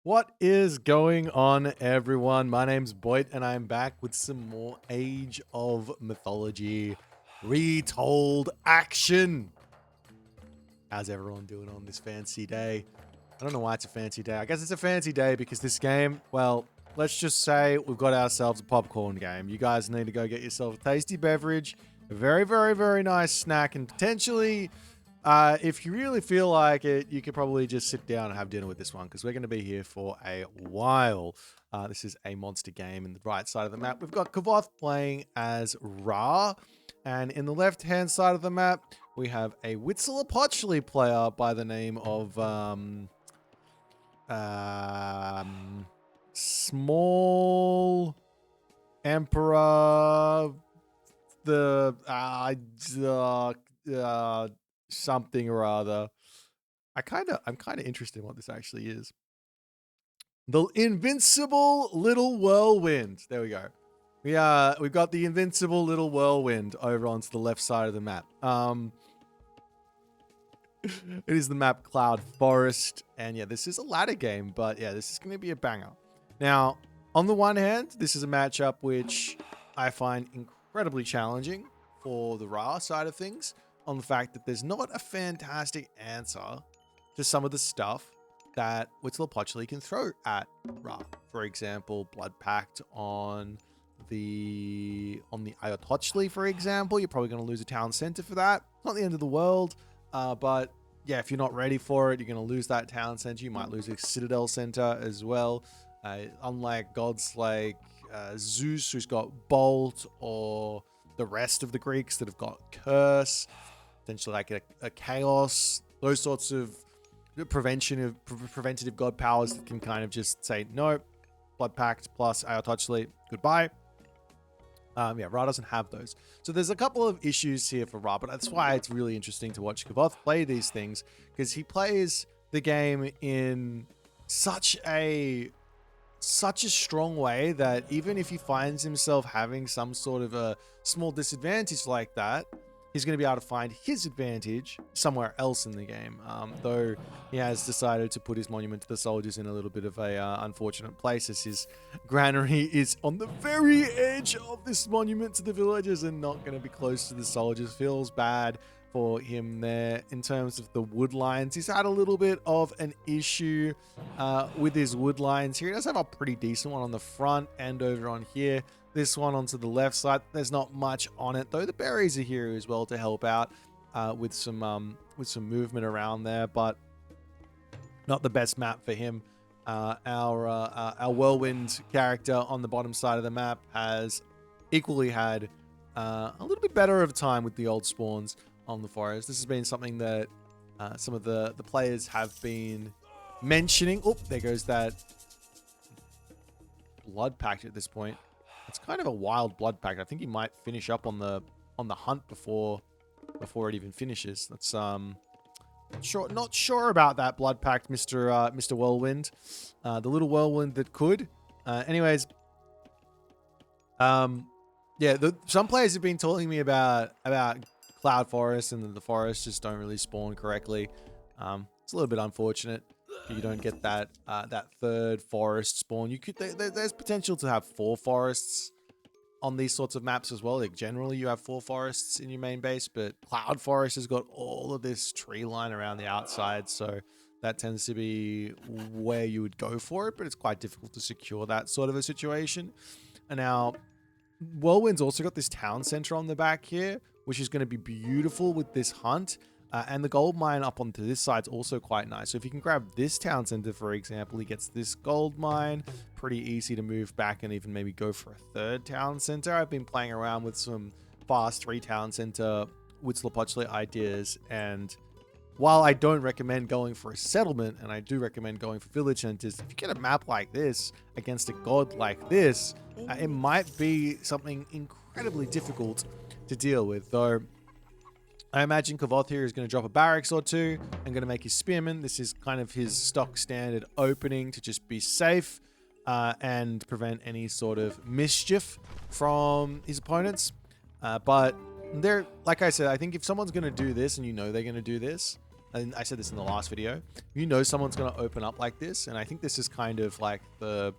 What is going on, everyone? My name's Boit, and I'm back with some more Age of Mythology retold action. How's everyone doing on this fancy day? I don't know why it's a fancy day. I guess it's a fancy day because this game, well, let's just say we've got ourselves a popcorn game. You guys need to go get yourself a tasty beverage, a very, very, very nice snack, and potentially if you really feel like it, you could probably just sit down and have dinner with this one because we're going to be here for a while. This is a monster game in the right side of the map. We've got Kavoth playing as Ra, and in the left-hand side of the map, we have a Huitzilopochtli player by the name of Small Emperor, the something or other. I'm kind of interested in what this actually is. The Invincible Little Whirlwind. There we go. We've got the Invincible Little Whirlwind over onto the left side of the map. It is the map Cloud Forest, and yeah, this is a ladder game, but yeah, this is going to be a banger. Now, on the one hand, this is a matchup which I find incredibly challenging for the Ra side of things, on the fact that there's not a fantastic answer to some of the stuff that Huitzilopochtli can throw at Ra. For example, Blood Pact on the Ayothochtli, for example. You're probably going to lose a town center for that. Not the end of the world, but yeah, if you're not ready for it, you're going to lose that town center. You might lose a citadel center as well. Unlike gods like Zeus, who's got Bolt, or the rest of the Greeks that have got Curse, potentially like a Chaos, those sorts of preventative god powers that can kind of just say, no, Blood Pact plus Ayothochtli, goodbye. Yeah, Ra doesn't have those. So there's a couple of issues here for Ra, but that's why it's really interesting to watch Kavoth play these things, because he plays the game in such a strong way that even if he finds himself having some sort of a small disadvantage like that, he's going to be able to find his advantage somewhere else in the game. Though he has decided to put his monument to the soldiers in a little bit of a unfortunate place, as his granary is on the very edge of this monument to the villagers and not going to be close to the soldiers. Feels bad for him there in terms of the wood lines. He's had a little bit of an issue with his wood lines here. He does have a pretty decent one on the front and over on here. This one onto the left side, there's not much on it, though the berries are here as well to help out with some movement around there, but not the best map for him. Our whirlwind character on the bottom side of the map has equally had a little bit better of a time with the old spawns on the forest. This has been something that some of the players have been mentioning. Oh, there goes that Blood Pact at this point. It's kind of a wild Blood Pact. I think he might finish up on the hunt before it even finishes. That's not sure about that Blood Pact, Mr. Whirlwind, the little whirlwind that could. Anyways, yeah, some players have been telling me about Cloud Forest, and the forests just don't really spawn correctly. It's a little bit unfortunate. You don't get that third forest spawn. There's potential to have 4 forests on these sorts of maps as well. Like generally you have 4 forests in your main base, but Cloud Forest has got all of this tree line around the outside, so that tends to be where you would go for it, but it's quite difficult to secure that sort of a situation. And now Whirlwind's also got this town center on the back here, which is going to be beautiful with this hunt. And the gold mine up onto this side is also quite nice. So if you can grab this town center, for example, he gets this gold mine. Pretty easy to move back and even maybe go for a third town center. I've been playing around with some fast 3 town center Huitzilopochtli ideas, and while I don't recommend going for a settlement, and I do recommend going for village centers, if you get a map like this against a god like this, it might be something incredibly difficult to deal with. Though I imagine Kavoth here is going to drop a barracks or 2 and going to make his spearmen. This is kind of his stock standard opening to just be safe and prevent any sort of mischief from his opponents. But like I said, I think if someone's going to do this and you know they're going to do this, and I said this in the last video, you know someone's going to open up like this, and I think this is kind of like the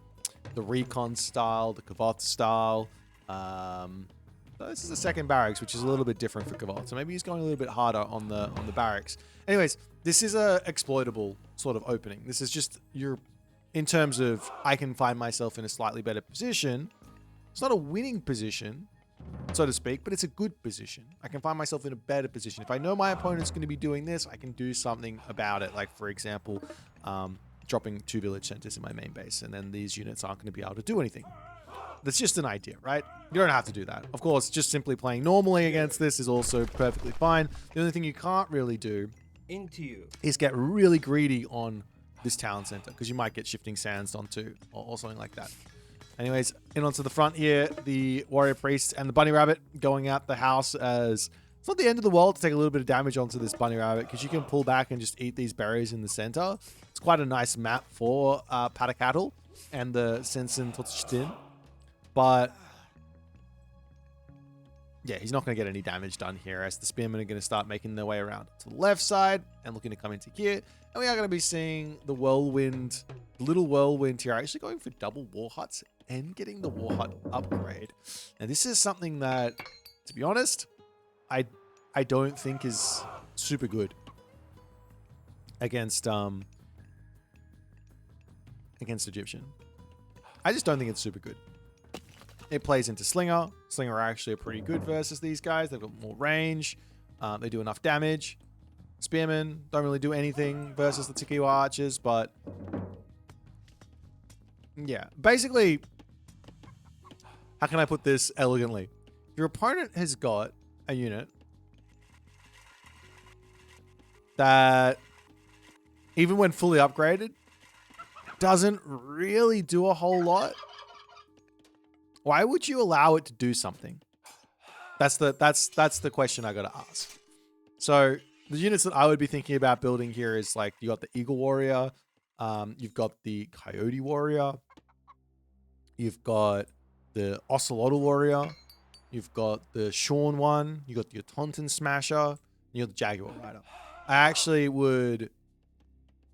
recon style, the Kavoth style. So this is the second barracks, which is a little bit different for Kavoth. So maybe he's going a little bit harder on the barracks. Anyways, this is a exploitable sort of opening. This is just in terms of I can find myself in a slightly better position. It's not a winning position, so to speak, but it's a good position. I can find myself in a better position. If I know my opponent's going to be doing this, I can do something about it. Like, for example, dropping 2 village centers in my main base, and then these units aren't going to be able to do anything. That's just an idea, right? You don't have to do that. Of course, just simply playing normally against this is also perfectly fine. The only thing you can't really do is get really greedy on this town center, because you might get shifting sands onto or something like that. Anyways, in onto the front here, the warrior priest and the bunny rabbit going out the house, as it's not the end of the world to take a little bit of damage onto this bunny rabbit, because you can pull back and just eat these berries in the center. It's quite a nice map for Patakatl and the Sensen Totstin. But yeah, he's not going to get any damage done here, as the spearmen are going to start making their way around to the left side and looking to come into here. And we are going to be seeing the whirlwind, little whirlwind here, actually going for double war huts and getting the war hut upgrade. And this is something that, to be honest, I don't think is super good against Egyptian. I just don't think it's super good. It plays into Slinger. Slinger are actually pretty good versus these guys. They've got more range. They do enough damage. Spearmen don't really do anything versus the Tikiwa archers, but yeah. Basically, how can I put this elegantly? Your opponent has got a unit that, even when fully upgraded, doesn't really do a whole lot. Why would you allow it to do something? That's the question I gotta ask. So the units that I would be thinking about building here is, like, you got the Eagle Warrior, you've got the Coyote Warrior, you've got the Ocelotl Warrior, you've got the Shorn one, you got the Tonton Smasher, and you got the Jaguar Rider. I actually would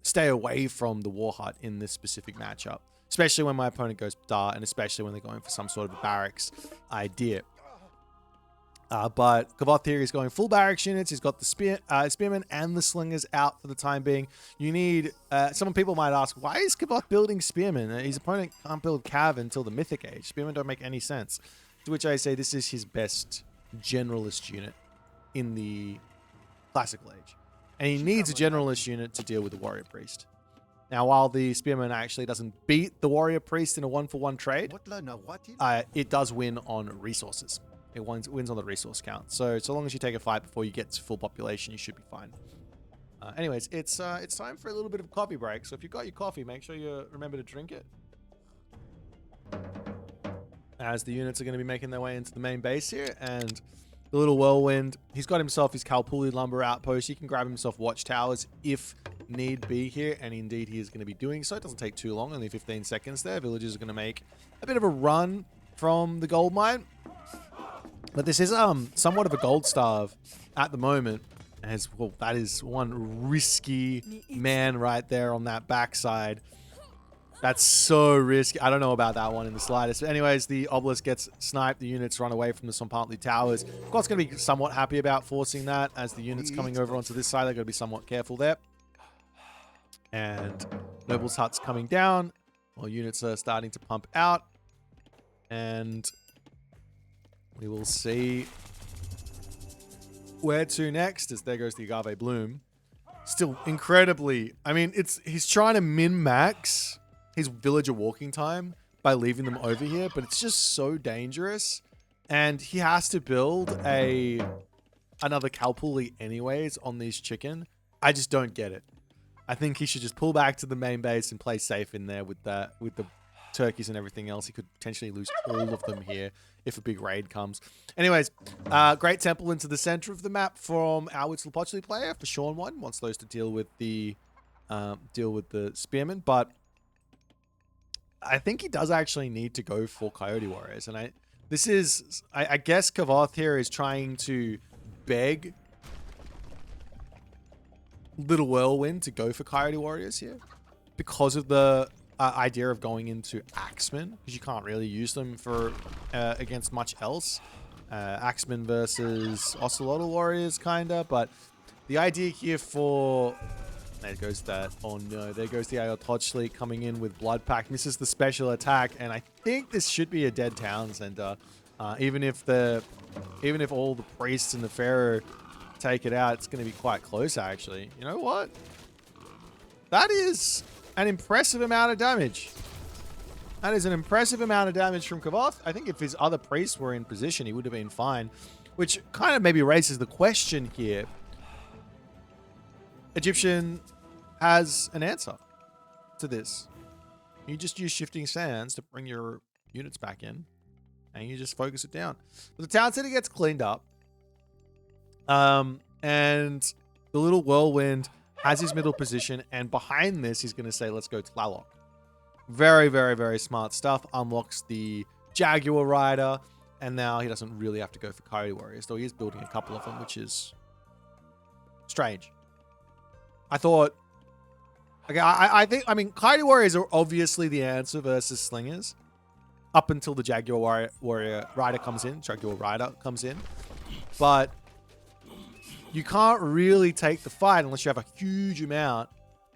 stay away from the War Hut in this specific matchup, especially when my opponent goes Dart, and especially when they're going for some sort of a barracks idea. But Kavoth here is going full barracks units. He's got the spearmen and the slingers out for the time being. You need, some people might ask, why is Kavoth building spearmen? His opponent can't build cav until the Mythic Age. Spearmen don't make any sense. To which I say this is his best generalist unit in the Classical Age. And he needs a generalist unit to deal with the Warrior Priest. Now, while the Spearman actually doesn't beat the Warrior Priest in a 1-for-1 trade, it does win on resources. It wins on the resource count. So long as you take a fight before you get to full population, you should be fine. Anyways, it's time for a little bit of coffee break. So if you've got your coffee, make sure you remember to drink it. As the units are going to be making their way into the main base here, and the little whirlwind, he's got himself his Kalpuli lumber outpost. He can grab himself watchtowers if need be here, and indeed he is going to be doing so. It doesn't take too long, only 15 seconds there. Villagers are going to make a bit of a run from the gold mine. But this is somewhat of a gold starve at the moment, as well. That is one risky man right there on that backside. That's so risky. I don't know about that one in the slightest. But anyways, the obelisk gets sniped. The units run away from the Sompantli towers. God's going to be somewhat happy about forcing that, as the units coming over onto this side, they're going to be somewhat careful there. And Noble's Hut's coming down, while units are starting to pump out. And we will see where to next, as there goes the Agave Bloom. Still incredibly, I mean, he's trying to min-max his villager walking time by leaving them over here, but it's just so dangerous. And he has to build another Kalpuli anyways on these chicken. I just don't get it. I think he should just pull back to the main base and play safe in there with the turkeys and everything else. He could potentially lose all of them here if a big raid comes. Anyways, great temple into the center of the map from our Huitzilopochtli player for Sean 1. Wants those to deal with the spearmen, but I think he does actually need to go for Coyote Warriors. And I guess Kavoth here is trying to beg Little Whirlwind to go for Coyote Warriors here because of the idea of going into Axemen, because you can't really use them for against much else. Axemen versus Ocelotl Warriors, kinda, but the idea here for... There goes that. Oh no, there goes the Ayototchli coming in with Blood Pact. Misses the special attack, and I think this should be a dead town center. Even if all the priests and the pharaoh take it out, it's going to be quite close, actually. You know what? That is an impressive amount of damage. That is an impressive amount of damage from Kavoth. I think if his other priests were in position, he would have been fine. Which kind of maybe raises the question here. Egyptian has an answer to this. You just use Shifting Sands to bring your units back in, and you just focus it down. But the town center gets cleaned up, and the Little Whirlwind has his middle position, and behind this, he's going to say, let's go Tlaloc. Very, very, very smart stuff. Unlocks the Jaguar Rider, and now he doesn't really have to go for Coyote Warriors, though he is building a couple of them, which is strange. I thought... Okay, I mean, Coyote Warriors are obviously the answer versus Slingers. Up until the Jaguar Rider comes in. Jaguar Rider comes in. But you can't really take the fight unless you have a huge amount.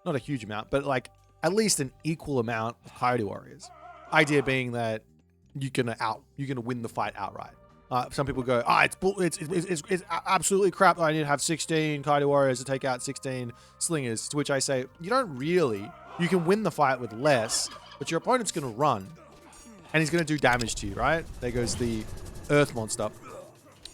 Not a huge amount, but like at least an equal amount of Coyote Warriors. Idea being that you're gonna win the fight outright. Some people go, it's absolutely crap. I need to have 16 Coyote Warriors to take out 16 Slingers. To which I say, you don't really. You can win the fight with less, but your opponent's going to run. And he's going to do damage to you, right? There goes the Earth Monster.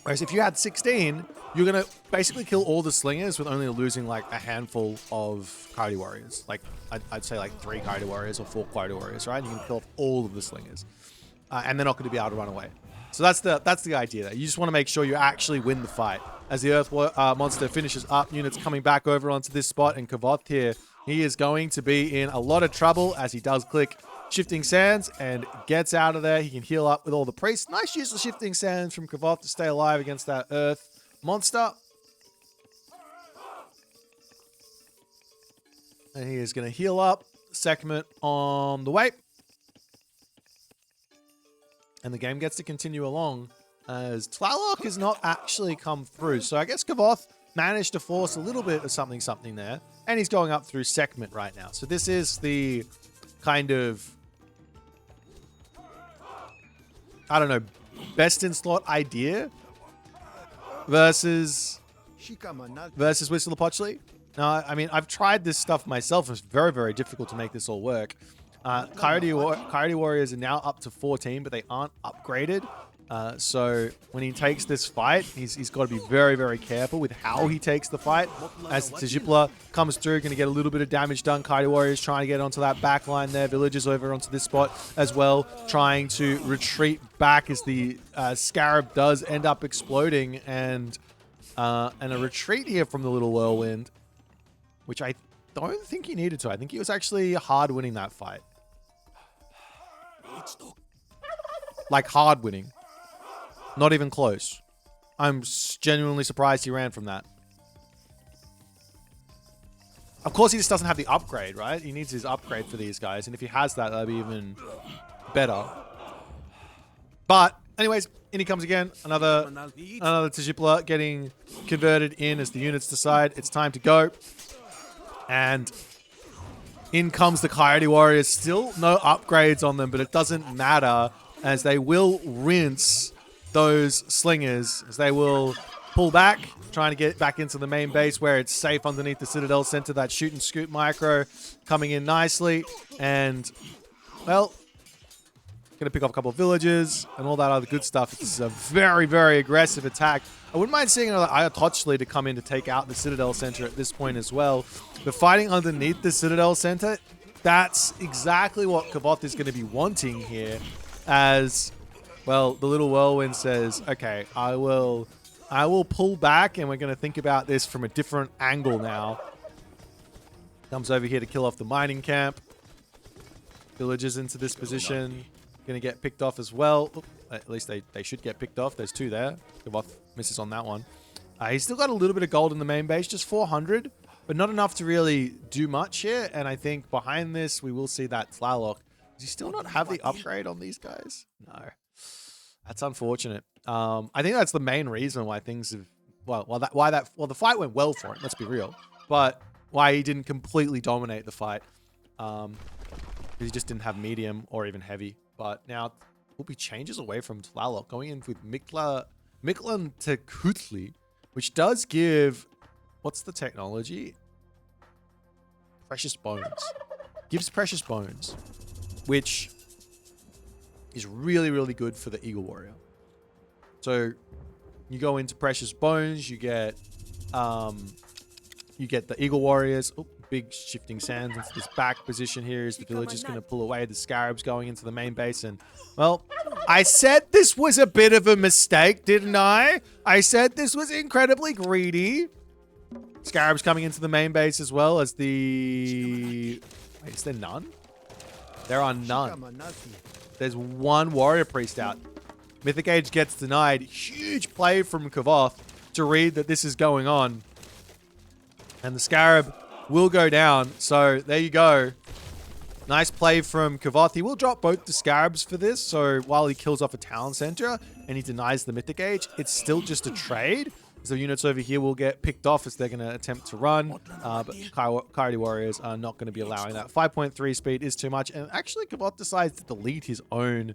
Whereas if you had 16, you're going to basically kill all the Slingers with only losing like a handful of Coyote Warriors. Like, I'd say like 3 Coyote Warriors or 4 Coyote Warriors, right? And you can kill off all of the Slingers. And they're not going to be able to run away. So that's the idea there. You just want to make sure you actually win the fight. As the Earth Monster finishes up, units coming back over onto this spot, and Kavoth here, he is going to be in a lot of trouble as he does click Shifting Sands and gets out of there. He can heal up with all the priests. Nice use of Shifting Sands from Kavoth to stay alive against that Earth Monster. And he is going to heal up. Segment on the way. And the game gets to continue along as Tlaloc has not actually come through. So I guess Kavoth managed to force a little bit of something there. And he's going up through Segment right now. So this is the kind of, I don't know, best in slot idea versus Whistlepochli. Now, I mean, I've tried this stuff myself. It's very, very difficult to make this all work. Coyote Warriors are now up to 14, but they aren't upgraded. So when he takes this fight, he's got to be very, very careful with how he takes the fight. As Tajipla comes through, going to get a little bit of damage done. Coyote Warriors trying to get onto that back line there. Villagers over onto this spot as well, trying to retreat back as the Scarab does end up exploding. And a retreat here from the Little Whirlwind, which I don't think he needed to. I think he was actually hard winning that fight. Like hard winning. Not even close. I'm genuinely surprised he ran from that. Of course, he just doesn't have the upgrade, right? He needs his upgrade for these guys. And if he has that, that'll be even better. But anyways, in he comes again. Another Tajipla getting converted in as the units decide it's time to go. And in comes the Coyote Warriors. Still no upgrades on them, but it doesn't matter as they will rinse those Slingers, as they will pull back, trying to get back into the main base where it's safe underneath the Citadel Center. That shoot and scoot micro coming in nicely. And, well, going to pick off a couple of villages and all that other good stuff. This is a very, very aggressive attack. I wouldn't mind seeing another Ayototchli to come in to take out the Citadel Center at this point as well. But fighting underneath the Citadel Center, that's exactly what Kavoth is going to be wanting here. As, well, the Little Whirlwind says, okay, I will pull back, and we're going to think about this from a different angle now. Comes over here to kill off the mining camp. Villagers into this position. Going to get picked off as well. Oop, at least they should get picked off. There's 2 there. Kavoth misses on that one. He's still got a little bit of gold in the main base, just 400. but not enough to really do much here. And I think behind this, we will see that Tlaloc. Does he still not have the upgrade on these guys? No. That's unfortunate. I think that's the main reason why things have, well, the fight went well for him, let's be real. But why he didn't completely dominate the fight. Because he just didn't have medium or even heavy. But now will be changes away from Tlaloc, going in with Miklan Tekutli, which does give, what's the technology? Precious Bones. Gives Precious Bones, which is really, really good for the Eagle Warrior. So you go into Precious Bones, you get the Eagle Warriors. Oh, big shifting sands into this back position here as the village is going to pull away. The Scarabs going into the main base. And, well, I said this was a bit of a mistake, didn't I? I said this was incredibly greedy. Scarabs coming into the main base as well as the... Wait, is there none? There are none. There's one Warrior Priest out. Mythic Age gets denied. Huge play from Kavoth to read that this is going on. And the Scarab will go down. So there you go. Nice play from Kavoth. He will drop both the Scarabs for this. So while he kills off a Talon Center and he denies the Mythic Age, it's still just a trade. So units over here will get picked off as they're going to attempt to run. But Coyote Warriors are not going to be allowing that. 5.3 speed is too much. And actually, Kavoth decides to delete his own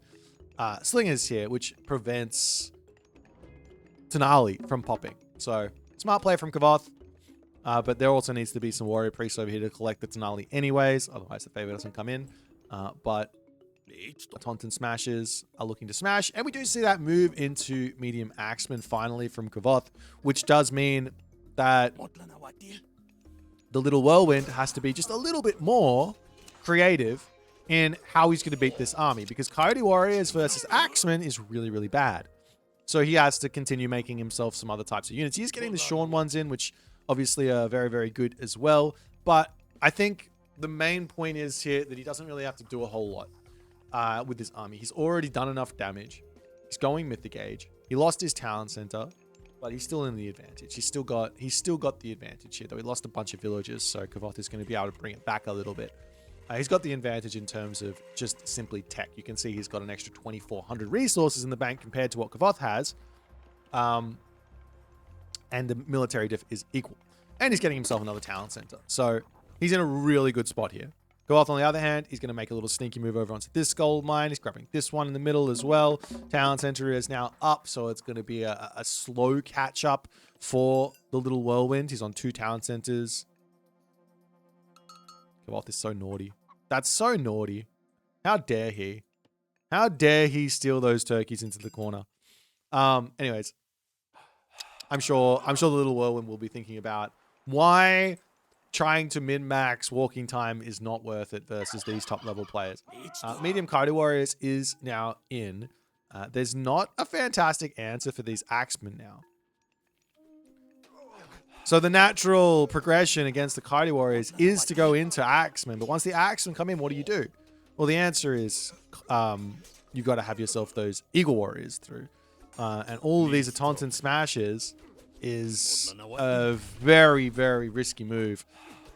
slingers here, which prevents Tenali from popping. So smart play from Kavoth. But there also needs to be some Warrior Priests over here to collect the Tenali anyways. Otherwise, the favor doesn't come in. But Taunton Smashers are looking to smash. And we do see that move into Medium Axeman finally from Kavoth, which does mean that the Little Whirlwind has to be just a little bit more creative in how he's going to beat this army. Because Coyote Warriors versus Axeman is really, really bad. So he has to continue making himself some other types of units. He's getting the Shawn ones in, which obviously are very, very good as well. But I think the main point is here that he doesn't really have to do a whole lot with this army. He's already done enough damage. He's going Mythic Age. He lost his Talon Center, but he's still in the advantage. He's still got the advantage here, though he lost a bunch of villages, so Kavoth is going to be able to bring it back a little bit. He's got the advantage in terms of just simply tech. You can see he's got an extra 2,400 resources in the bank compared to what Kavoth has. And the military diff is equal. And he's getting himself another Talon Center. So he's in a really good spot here. Kavoth, on the other hand, he's going to make a little sneaky move over onto this gold mine. He's grabbing this one in the middle as well. Talon Center is now up, so it's going to be a slow catch-up for the Little Whirlwind. He's on 2 Talon Centers. Kavoth is so naughty. That's so naughty. How dare he? How dare he steal those turkeys into the corner? Anyways, I'm sure the Little Whirlwind will be thinking about why trying to min-max walking time is not worth it versus these top-level players. Medium Coyote Warriors is now in. There's not a fantastic answer for these Axemen now. So the natural progression against the Coyote Warriors is to go into Axemen. But once the Axemen come in, what do you do? Well, the answer is you've got to have yourself those Eagle Warriors through. And all of these are Taunton Smashes is a very, very risky move.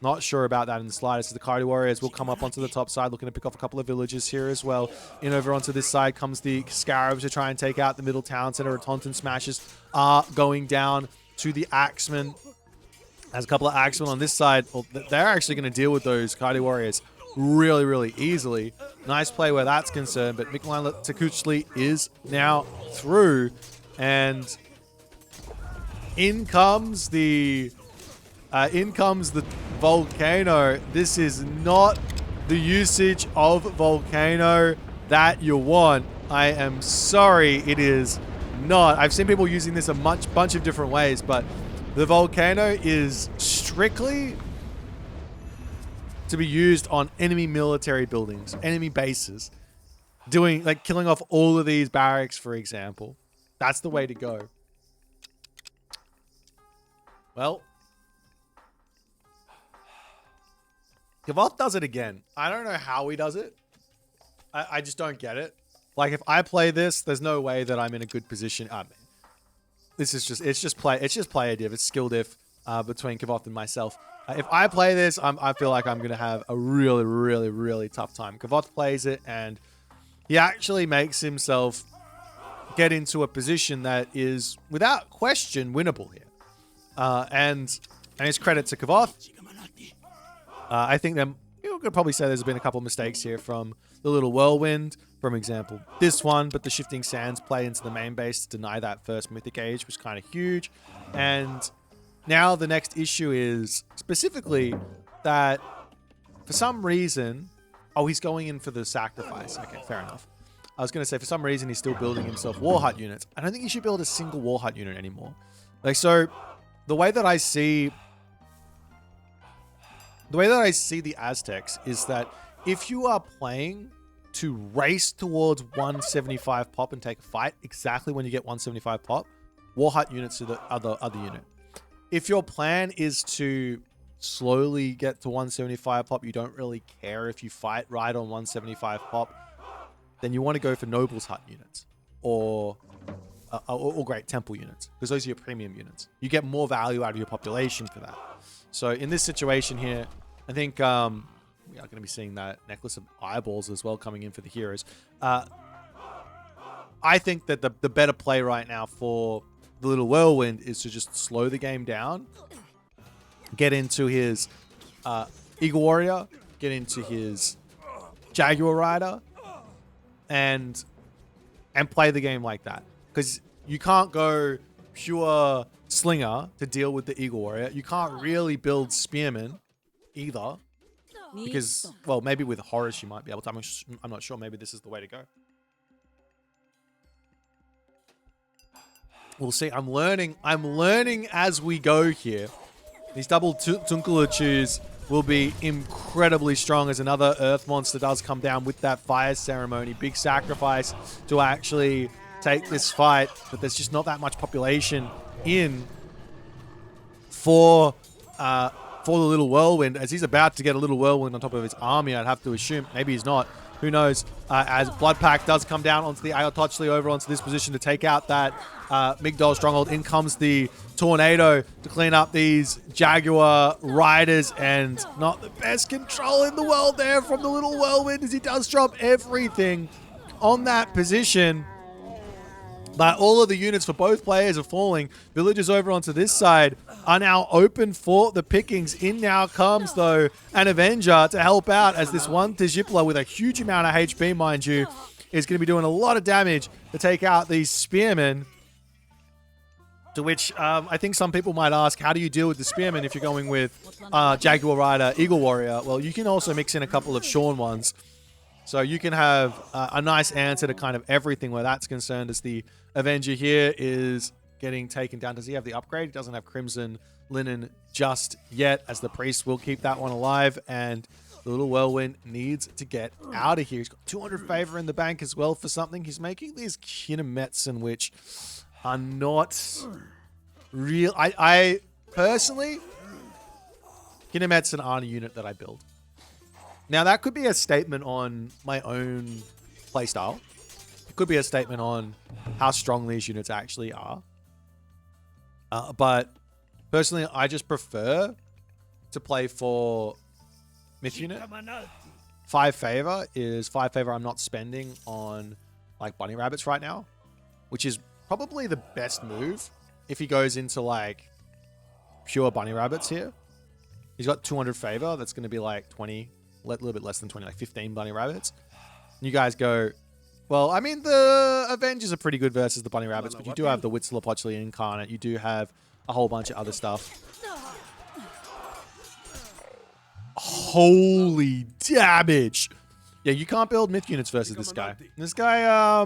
Not sure about that in the slightest. The Coyote Warriors will come up onto the top side, looking to pick off a couple of villages here as well. In over onto this side comes the Scarabs to try and take out the middle town center. Taunton Smashes are going down to the Axemen. There's a couple of Axemen on this side. Well, they're actually going to deal with those Coyote Warriors really, really easily. Nice play where that's concerned, but Miklan Tekuchli is now through, and in comes the Volcano. This is not the usage of Volcano that you want. I am sorry, it is not. I've seen people using this a bunch of different ways, but the Volcano is strictly to be used on enemy military buildings, enemy bases, doing like killing off all of these barracks, for example. That's the way to go. Well, Kavoth does it again. I don't know how he does it. I just don't get it. Like, if I play this, there's no way that I'm in a good position. This is just, it's just player diff. It's skill diff between Kavoth and myself. If I play this, I feel like I'm going to have a really, really, really tough time. Kavoth plays it, and he actually makes himself get into a position that is, without question, winnable here. And it's credit to Kavoth. I think you could probably say there's been a couple of mistakes here from the Little Whirlwind, from example, this one, but the Shifting Sands play into the main base to deny that first Mythic Age was kind of huge. And now the next issue is specifically that for some reason, oh, he's going in for the sacrifice. Okay, fair enough. I was going to say for some reason he's still building himself War Hut units. I don't think he should build a single War Hut unit anymore. Like, so the way that I see the Aztecs is that if you are playing to race towards 175 pop and take a fight exactly when you get 175 pop, War Hut units are the other unit. If your plan is to slowly get to 175 pop, you don't really care if you fight right on 175 pop, then you want to go for Noble's Hut units or Great Temple units, because those are your premium units. You get more value out of your population for that. So in this situation here, I think we are going to be seeing that Necklace of Eyeballs as well coming in for the heroes. I think that the better play right now for the Little Whirlwind is to just slow the game down, get into his Eagle Warrior, get into his Jaguar Rider, and play the game like that. Because you can't go pure Slinger to deal with the Eagle Warrior. You can't really build Spearman either. Because, well, maybe with Horus you might be able to. I'm not sure. Maybe this is the way to go. We'll see. I'm learning as we go here. These double Tunkuluchus will be incredibly strong as another Earth monster does come down with that fire ceremony. Big sacrifice to actually take this fight, but there's just not that much population in for the Little Whirlwind, as he's about to get a Little Whirlwind on top of his army. I'd have to assume. Maybe he's not. Who knows? As Blood Pack does come down onto the Ayotochli over onto this position to take out that Migdol stronghold. In comes the Tornado to clean up these Jaguar Riders, and not the best control in the world there from the Little Whirlwind as he does drop everything on that position. But all of the units for both players are falling. Villagers over onto this side are now open for the pickings. In now comes, though, an Avenger to help out, as this one Tejipla with a huge amount of HP, mind you, is going to be doing a lot of damage to take out these Spearmen. To which I think some people might ask, how do you deal with the Spearmen if you're going with Jaguar Rider, Eagle Warrior? Well, you can also mix in a couple of Shorn ones. So you can have a nice answer to kind of everything where that's concerned, as the Avenger here is getting taken down. Does he have the upgrade? He doesn't have Crimson Linen just yet, as the Priest will keep that one alive, and the Little Whirlwind needs to get out of here. He's got 200 favor in the bank as well for something. He's making these Kinemetsen, which are not real. I personally, Kinemetsen aren't a unit that I build. Now, that could be a statement on my own playstyle. It could be a statement on how strong these units actually are. But personally, I just prefer to play for Myth unit. 5 favor is 5 favor I'm not spending on like bunny rabbits right now, which is probably the best move if he goes into like pure bunny rabbits here. He's got 200 favor. That's going to be like 20, a little bit less than 20, like 15 bunny rabbits. And you guys go, well, I mean, the Avengers are pretty good versus the bunny rabbits, but you do have the Huitzilopochtli Incarnate. You do have a whole bunch of other stuff. Holy damage. Yeah, you can't build myth units versus this guy. This guy,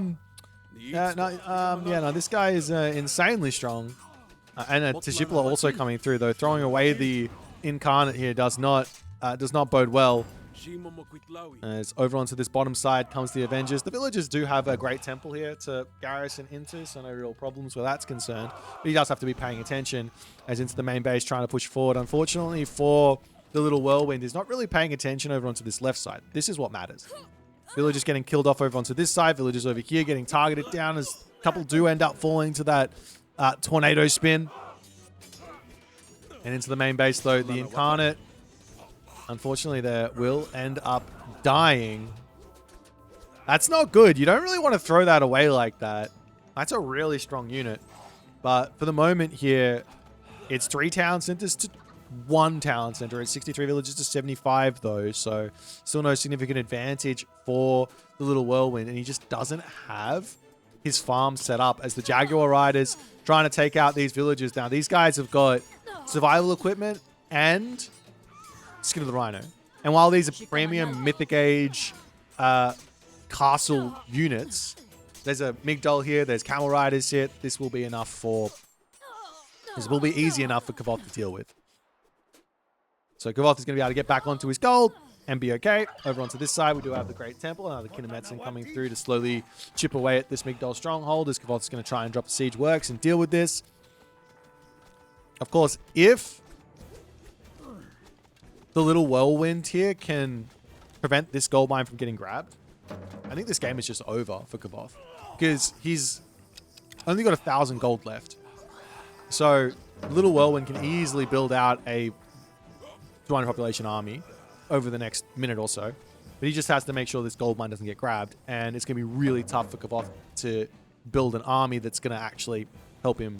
this guy is insanely strong. And Tejipla also coming through, though. Throwing away the Incarnate here does not bode well. As over onto this bottom side comes the Avengers. The Villagers do have a great temple here to garrison into, so no real problems where that's concerned. But he does have to be paying attention as into the main base trying to push forward. Unfortunately for the Little Whirlwind, he's not really paying attention over onto this left side. This is what matters. Villagers getting killed off over onto this side. Villagers over here getting targeted down, as a couple do end up falling to that tornado spin. And into the main base, though, the Incarnate, unfortunately, there will end up dying. That's not good. You don't really want to throw that away like that. That's a really strong unit. But for the moment here, it's 3 town centers to 1 town center. It's 63 villages to 75, though. So still no significant advantage for the Little Whirlwind. And he just doesn't have his farm set up as the Jaguar Riders trying to take out these villages. Now, these guys have got survival equipment and Skin of the Rhino. And while these are premium Mythic Age castle units, there's a Migdol here, there's Camel Riders here. This will be enough for... This will be easy enough for Kavoth to deal with. So Kavoth is going to be able to get back onto his gold and be okay. Over onto this side, we do have the Great Temple. Another Kinemetsin coming through to slowly chip away at this Migdol stronghold as Kavoth is going to try and drop the siege works and deal with this. Of course, if the Little Whirlwind here can prevent this gold mine from getting grabbed, I think this game is just over for Kavoth. Because he's only got 1,000 gold left. So Little Whirlwind can easily build out a 200 population army over the next minute or so. But he just has to make sure this gold mine doesn't get grabbed. And it's going to be really tough for Kavoth to build an army that's going to actually help him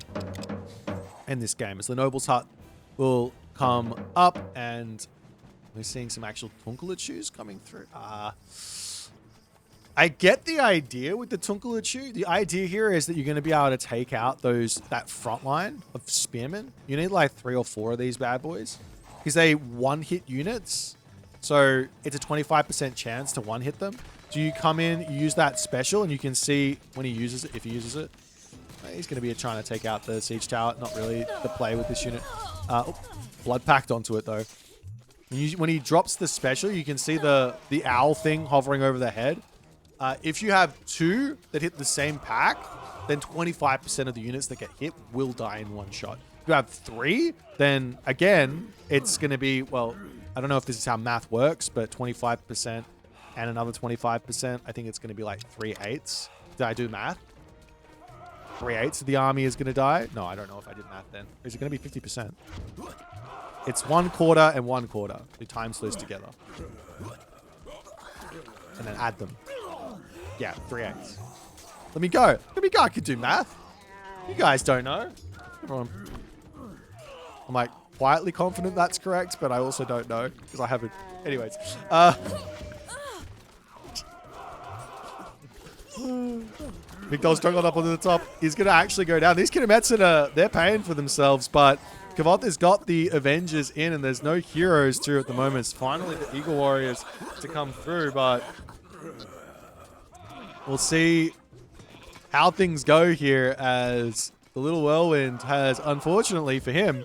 end this game. As the Noble's Hut will come up, and we're seeing some actual Tunkalachus coming through. I get the idea with the Tunkalachu. The idea here is that you're going to be able to take out that front line of spearmen. You need like 3 or 4 of these bad boys because they one-hit units. So it's a 25% chance to one-hit them. So you come in, you use that special, and you can see when he uses it, if he uses it. He's going to be trying to take out the siege tower. Not really the play with this unit. Blood packed onto it, though. When he drops the special, you can see the owl thing hovering over the head. If you have 2 that hit the same pack, then 25% of the units that get hit will die in one shot. If you have 3, then again, it's going to be, well, I don't know if this is how math works, but 25% and another 25%. I think it's going to be like 3/8. Did I do math? 3/8 of the army is going to die? No, I don't know if I did math then. Is it going to be 50%? It's 1/4 and 1/4. We times those together. And then add them. Yeah, 3/8. Let me go. Let me go. I could do math. You guys don't know. Everyone. I'm like quietly confident that's correct, but I also don't know because I haven't. Anyways. Migdol's struggled up onto the top. He's going to actually go down. These Kinemetsin, they're paying for themselves, but Kavoth has got the Avengers in, and there's no heroes through at the moment. It's finally the Eagle Warriors to come through, but we'll see how things go here as the Little Whirlwind has, unfortunately for him,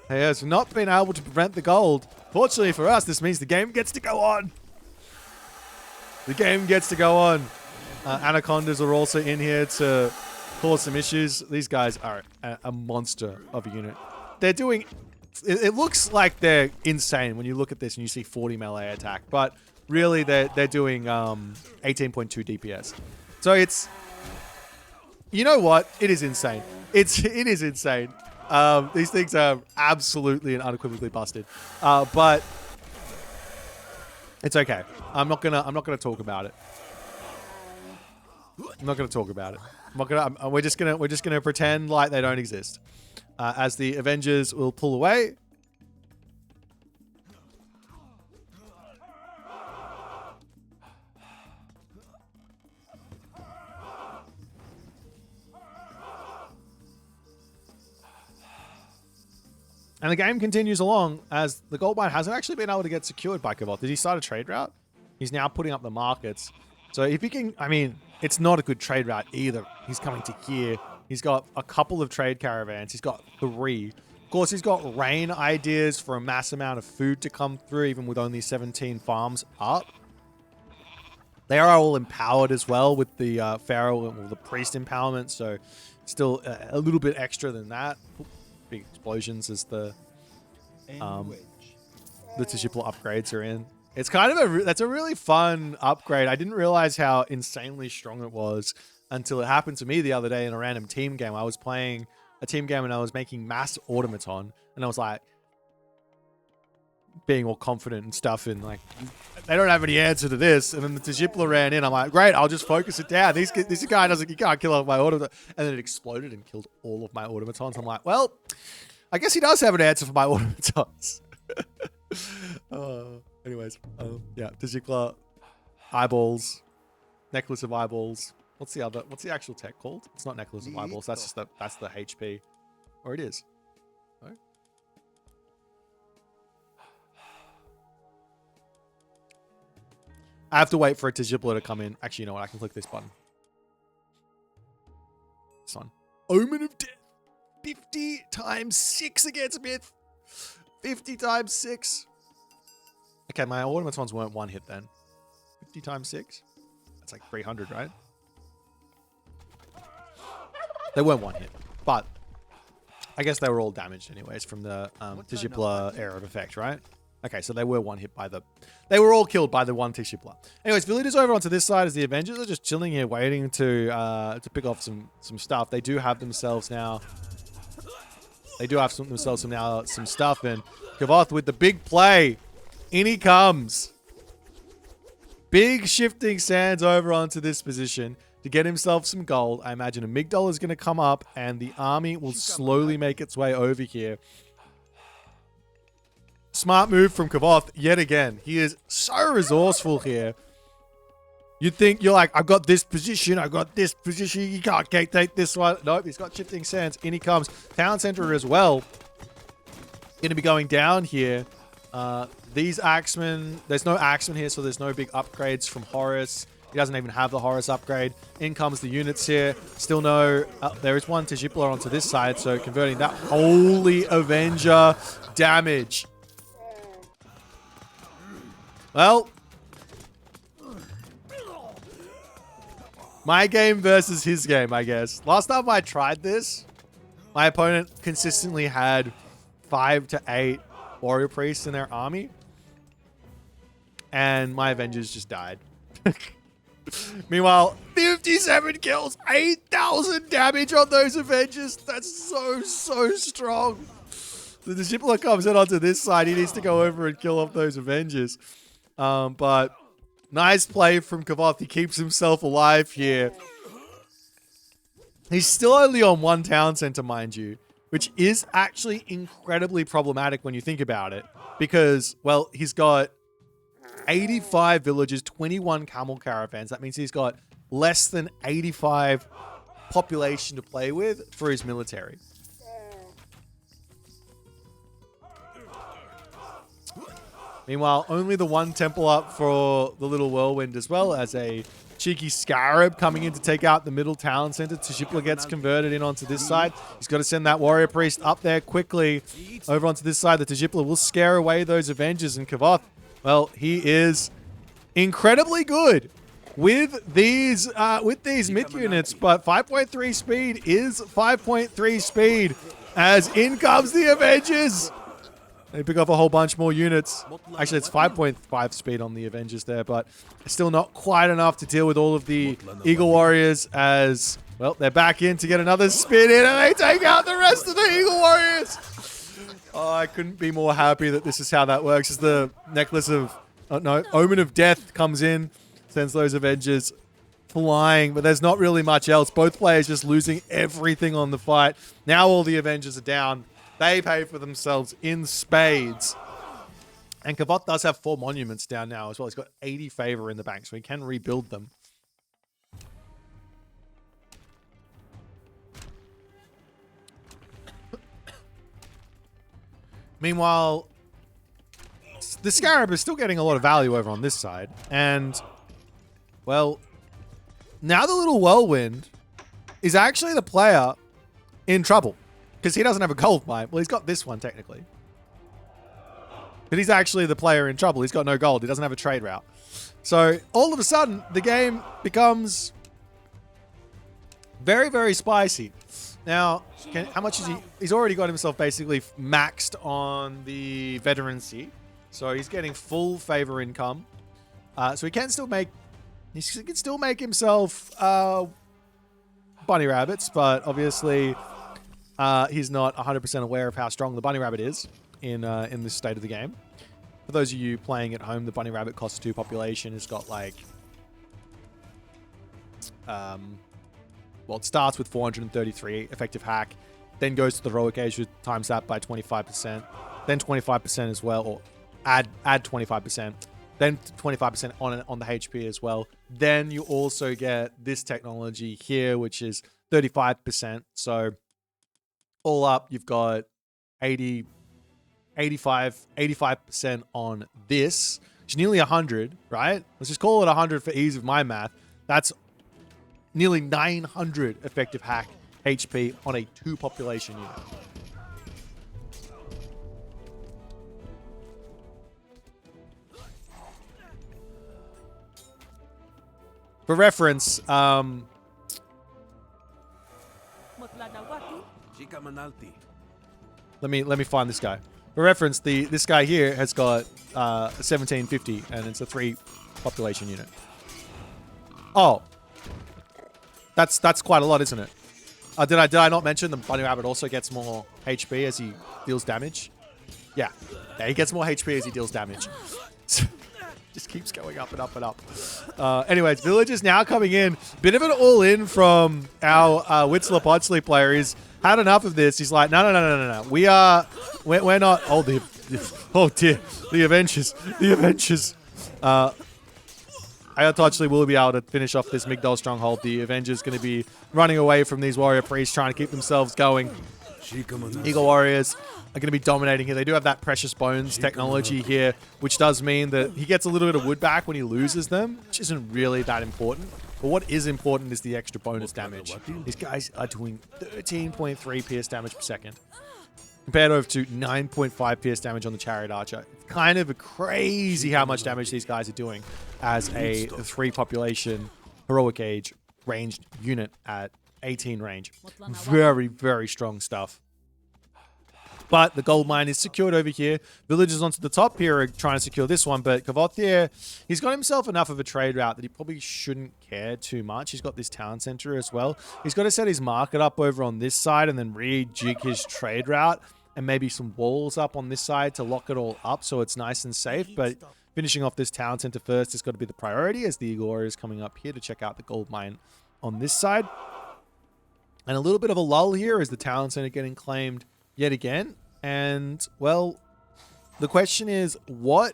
he has not been able to prevent the gold. Fortunately for us, this means the game gets to go on. The game gets to go on. Anacondas are also in here to cause some issues. These guys are a monster of a unit. They're doing... It looks like they're insane when you look at this and you see 40 melee attack, but really they're doing 18.2 DPS. So it's... You know what? It is insane. It is insane. These things are absolutely and unequivocally busted. But it's okay. I'm not gonna talk about it. I'm not gonna talk about it. We're just gonna pretend like they don't exist. As the Avengers will pull away. And the game continues along as the gold mine hasn't actually been able to get secured by Kavoth. Did he start a trade route? He's now putting up the markets. So if he can, I mean, it's not a good trade route either. He's coming to here. He's got a couple of trade caravans. He's got 3. Of course, he's got rain ideas for a mass amount of food to come through, even with only 17 farms up. They are all empowered as well with the Pharaoh or the Priest empowerment. So still a little bit extra than that. Big explosions as the Tishipla upgrades are in. It's kind of that's a really fun upgrade. I didn't realize how insanely strong it was until it happened to me the other day in a random team game. I was playing a team game and I was making mass automaton, And I was like, being all confident and stuff, and like, they don't have any answer to this. And then the Tajipla ran in. I'm like, great, I'll just focus it down. This guy doesn't, you can't kill all my automatons. And then it exploded and killed all of my automatons. I'm like, well, I guess he does have an answer for my automatons. Anyways, yeah, Tajipla, eyeballs, necklace of eyeballs. What's the actual tech called? It's not necklace of eyeballs. That's just that's the HP. Or it is. No? I have to wait for a Tajipla to come in. Actually, you know what? I can click this button. This one. Omen of Death. 50 times 6 against Myth. 50 times 6. Okay, my automatons weren't one hit then. 50 times 6? That's like 300, right? They weren't one hit. But I guess they were all damaged anyways from the Tajipla era of effect, right? Okay, so they were one hit by the... They were all killed by the one Tajipla. Anyways, villagers over onto this side as the Avengers are just chilling here waiting to pick off some stuff. They do have themselves now... They do have themselves some stuff, and Kavoth with the big play. In he comes. Big shifting sands over onto this position to get himself some gold. I imagine a Migdol is going to come up, and the army will slowly make its way over here. Smart move from Kavoth yet again. He is so resourceful here. You'd think you're like, I've got this position, you can't take this one. Nope, he's got shifting sands. In he comes. Town center as well. Going to be going down here. These axemen, there's no axemen here, so there's no big upgrades from Horus. He doesn't even have the Horus upgrade. In comes the units here. Still no, there is one Tajipla onto this side, so converting that. Holy Avenger damage. Well, my game versus his game, I guess. Last time I tried this, my opponent consistently had 5 to 8 warrior priests in their army, and my Avengers just died. Meanwhile, 57 kills, 8,000 damage on those Avengers. That's so strong. The Tajipla comes in onto this side. He needs to go over and kill off those Avengers. But nice play from Kavoth. He keeps himself alive here. He's still only on one town center, mind you, which is actually incredibly problematic when you think about it. Because, well, he's got 85 villages, 21 camel caravans. That means he's got less than 85 population to play with for his military. Meanwhile, only the one temple up for the little whirlwind, as well as a cheeky scarab coming in to take out the middle town center. Tajipla gets converted in onto this side. He's got to send that warrior priest up there quickly over onto this side. The Tajipla will scare away those Avengers, and Kavoth, well, he is incredibly good with these myth units, but 5.3 speed is 5.3 speed as in comes the Avengers. They pick off a whole bunch more units. Actually, it's 5.5 speed on the Avengers there, but it's still not quite enough to deal with all of the Eagle Warriors as, well, they're back in to get another spin in, and they take out the rest of the Eagle Warriors. Oh, I couldn't be more happy that this is how that works. As the necklace of, Omen of Death comes in, sends those Avengers flying, but there's not really much else. Both players just losing everything on the fight. Now all the Avengers are down. They pay for themselves in spades. And Kavoth does have 4 monuments down now as well. He's got 80 favor in the bank, so he can rebuild them. Meanwhile, the Scarab is still getting a lot of value over on this side. And, well, now the little whirlwind is actually the player in trouble. Because he doesn't have a gold mine. Well, he's got this one, technically. But he's actually the player in trouble. He's got no gold. He doesn't have a trade route. So, all of a sudden, the game becomes very, very spicy. Now, how much is he? He's already got himself basically maxed on the veterancy. So, he's getting full favor income. So, he can still make himself bunny rabbits. But, obviously, he's not 100% aware of how strong the bunny rabbit is in this state of the game. For those of you playing at home, the bunny rabbit cost 2 population has got like, well, it starts with 433 effective hack, then goes to the heroic age, which times that by 25%, then 25% as well, or add 25%, then 25% on the HP as well. Then you also get this technology here, which is 35%. So all up, you've got 85% on this, which is nearly 100, right? Let's just call it 100 for ease of my math. That's nearly 900 effective hack HP on a 2 population unit. For reference, let me find this guy. For reference, this guy here has got 1750, and it's a 3 population unit. Oh, that's quite a lot, isn't it? Did I not mention the bunny rabbit also gets more HP as he deals damage? Yeah, he gets more HP as he deals damage. Just keeps going up and up and up. Anyways, villagers now coming in. Bit of an all-in from our Witzler Podsley player. He's had enough of this. He's like, no. We're not. Oh, oh dear, the Avengers. Ayatollah will be able to finish off this Migdol stronghold. The Avengers going to be running away from these warrior priests, trying to keep themselves going. Eagle warriors are going to be dominating here. They do have that precious bones technology here, which does mean that he gets a little bit of wood back when he loses them, which isn't really that important. But what is important is the extra bonus damage. These guys are doing 13.3 pierce damage per second, compared over to 9.5 pierce damage on the Chariot Archer. It's kind of crazy how much damage these guys are doing as a 3 population heroic age ranged unit at 18 range. Very, very strong stuff. But the gold mine is secured over here. Villagers onto the top here are trying to secure this one, but Kavothir, he's got himself enough of a trade route that he probably shouldn't care too much. He's got this town center as well. He's got to set his market up over on this side and then rejig his trade route and maybe some walls up on this side to lock it all up so it's nice and safe. But finishing off this town center first has got to be the priority, as the Eagle Warrior is coming up here to check out the gold mine on this side. And a little bit of a lull here as the town center getting claimed yet again. And, well, the question is, what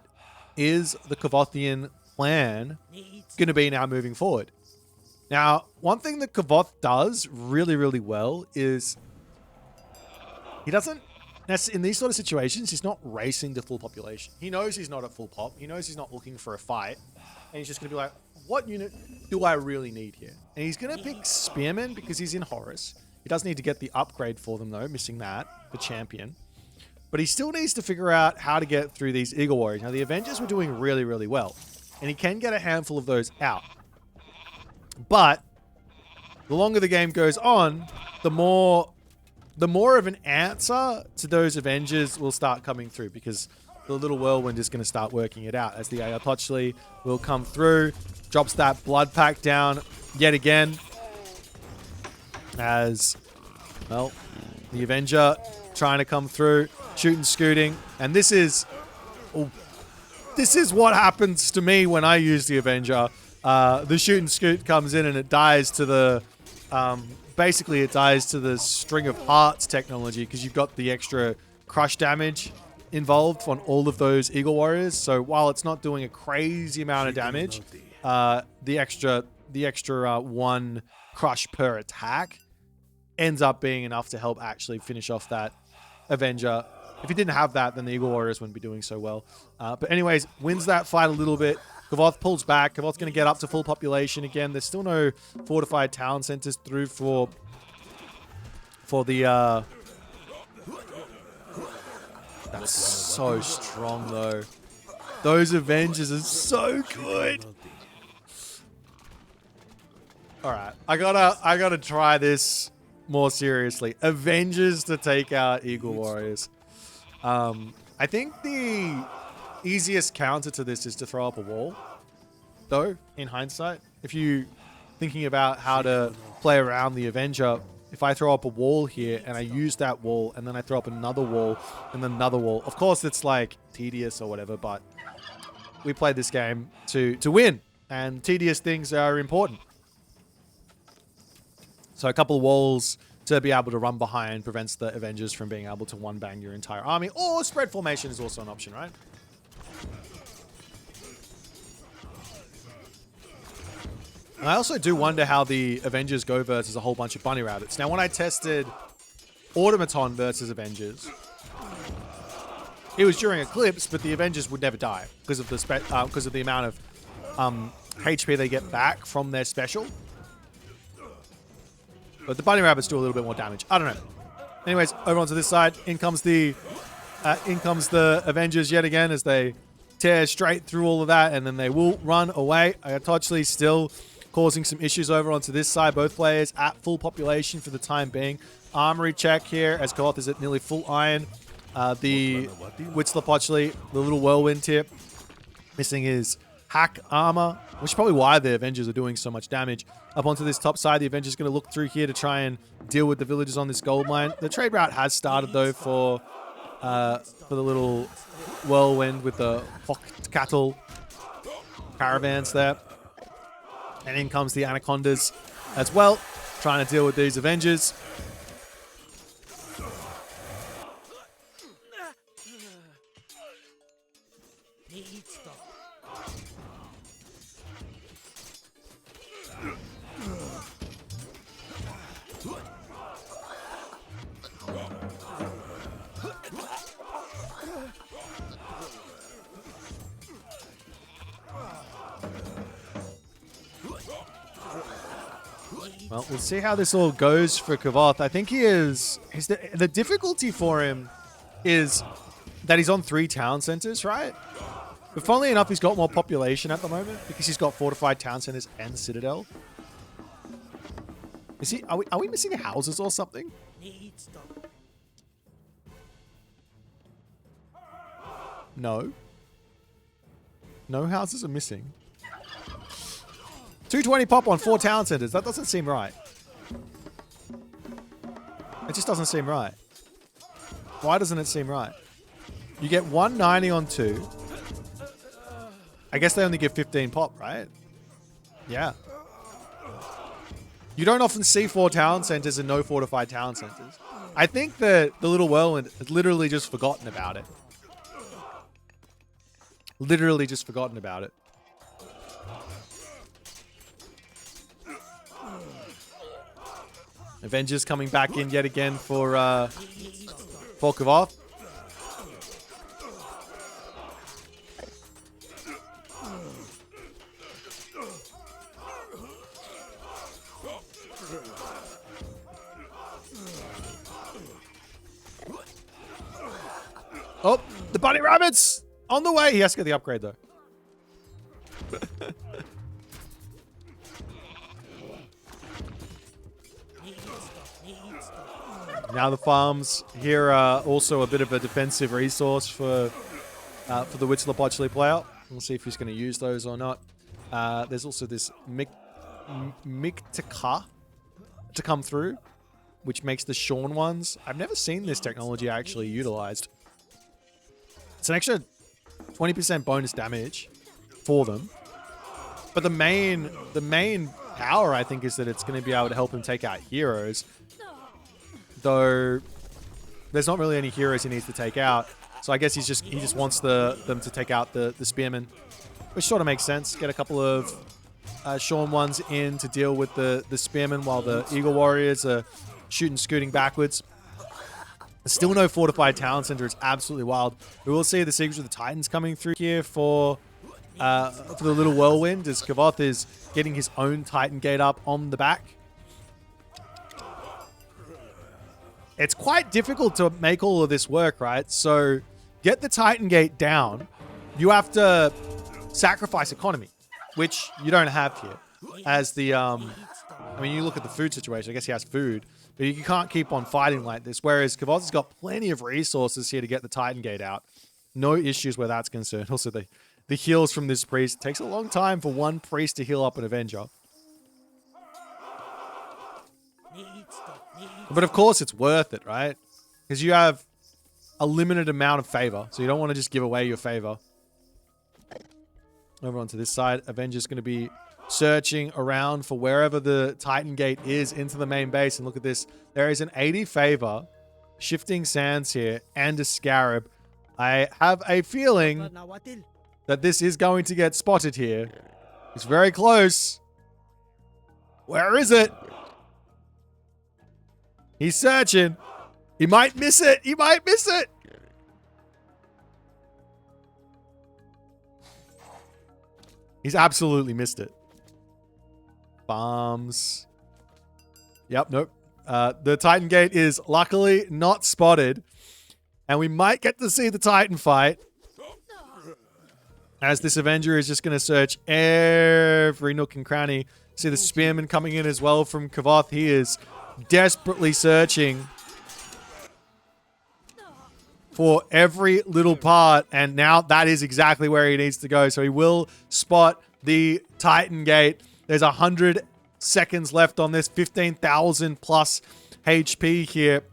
is the Kavothian plan going to be now moving forward? Now, one thing that Kavoth does really, really well is he doesn't, in these sort of situations, he's not racing to full population. He knows he's not at full pop. He knows he's not looking for a fight. And he's just going to be like, what unit do I really need here? And he's going to pick Spearman because he's in Horus. He does need to get the upgrade for them, though, missing that, the champion. But he still needs to figure out how to get through these Eagle Warriors. Now, the Avengers were doing really, really well. And he can get a handful of those out. But the longer the game goes on, the more of an answer to those Avengers will start coming through, because the little whirlwind is going to start working it out as the Ayatochli will come through, drops that blood pack down yet again. As, well, the Avenger trying to come through, shooting, scooting. And this is what happens to me when I use the Avenger. The shoot and scoot comes in and it dies to the, basically it dies to the String of Hearts technology, because you've got the extra crush damage involved on all of those Eagle Warriors. So while it's not doing a crazy amount of damage, the extra 1 crush per attack ends up being enough to help actually finish off that Avenger. If he didn't have that, then the Eagle Warriors wouldn't be doing so well. But anyways, wins that fight a little bit. Kavoth pulls back. Kavoth's going to get up to full population again. There's still no fortified town centers through for the... That's so strong, though. Those Avengers are so good. All right, I gotta try this more seriously. Avengers to take out Eagle Warriors. I think the easiest counter to this is to throw up a wall, though, in hindsight. If you thinking about how to play around the Avenger, if I throw up a wall here and I use that wall and then I throw up another wall and then another wall. Of course, it's like tedious or whatever, but we played this game to win, and tedious things are important. So a couple of walls to be able to run behind prevents the Avengers from being able to one-bang your entire army. Or spread formation is also an option, right? And I also do wonder how the Avengers go versus a whole bunch of bunny rabbits. Now, when I tested Automaton versus Avengers, it was during Eclipse, but the Avengers would never die because of the amount of HP they get back from their special. But the bunny rabbits do a little bit more damage. I don't know. Anyways, over onto this side, in comes the Avengers yet again as they tear straight through all of that, and then they will run away. Ayatochli still causing some issues over onto this side. Both players at full population for the time being. Armory check here as Koth is at nearly full iron. The Witzlapochli, the little whirlwind tip, missing his hack armor, which is probably why the Avengers are doing so much damage. Up onto this top side, the Avengers going to look through here to try and deal with the villagers on this gold mine. The trade route has started though for the little whirlwind with the cattle caravans there. And in comes the Anacondas as well, trying to deal with these Avengers. Well, we'll see how this all goes for Kavoth. I think the difficulty for him is that he's on 3 town centers, right? But funnily enough, he's got more population at the moment because he's got fortified town centers and citadel. Is he? Are we missing houses or something? No. No houses are missing. 220 pop on 4 town centers. That doesn't seem right. It just doesn't seem right. Why doesn't it seem right? You get 190 on 2. I guess they only give 15 pop, right? Yeah. You don't often see 4 town centers and no fortified town centers. I think that the little whirlwind has literally just forgotten about it. Literally just forgotten about it. Avengers coming back in yet again for Kavoth. Oh, the bunny rabbits on the way. He has to get the upgrade though. Now the farms here are also a bit of a defensive resource for the Witzlapochli player. We'll see if he's going to use those or not. There's also this Miktika to come through, which makes the Shorn ones. I've never seen this technology actually utilized. It's an extra 20% bonus damage for them. But the main power, I think, is that it's going to be able to help him take out heroes. Though there's not really any heroes he needs to take out. So I guess he just wants them to take out the spearmen, which sort of makes sense. Get a couple of Shorn ones in to deal with the spearmen while the Eagle Warriors are scooting backwards. There's still no fortified town center. It's absolutely wild. We will see the Secrets of the Titans coming through here for the little whirlwind as Kavoth is getting his own Titan Gate up on the back. It's quite difficult to make all of this work, right? So get the Titan Gate down. You have to sacrifice economy, which you don't have here. As the, I mean, you look at the food situation. I guess he has food, but you can't keep on fighting like this. Whereas Kavoth has got plenty of resources here to get the Titan Gate out. No issues where that's concerned. Also, the heals from this priest. It takes a long time for one priest to heal up an Avenger. But of course it's worth it, right? Because you have a limited amount of favor. So you don't want to just give away your favor. Over onto this side. Avengers going to be searching around for wherever the Titan Gate is into the main base. And look at this. There is an 80 favor, shifting sands here, and a scarab. I have a feeling that this is going to get spotted here. It's very close. Where is it? He's searching. He might miss it. He might miss it. He's absolutely missed it. Bombs. Yep, nope. The Titan Gate is luckily not spotted. And we might get to see the Titan fight. As this Avenger is just going to search every nook and cranny. See the Spearman coming in as well from Kavoth. He is desperately searching for every little part, and now that is exactly where he needs to go. So he will spot the Titan Gate. There's 100 seconds left on this, 15,000 plus HP here.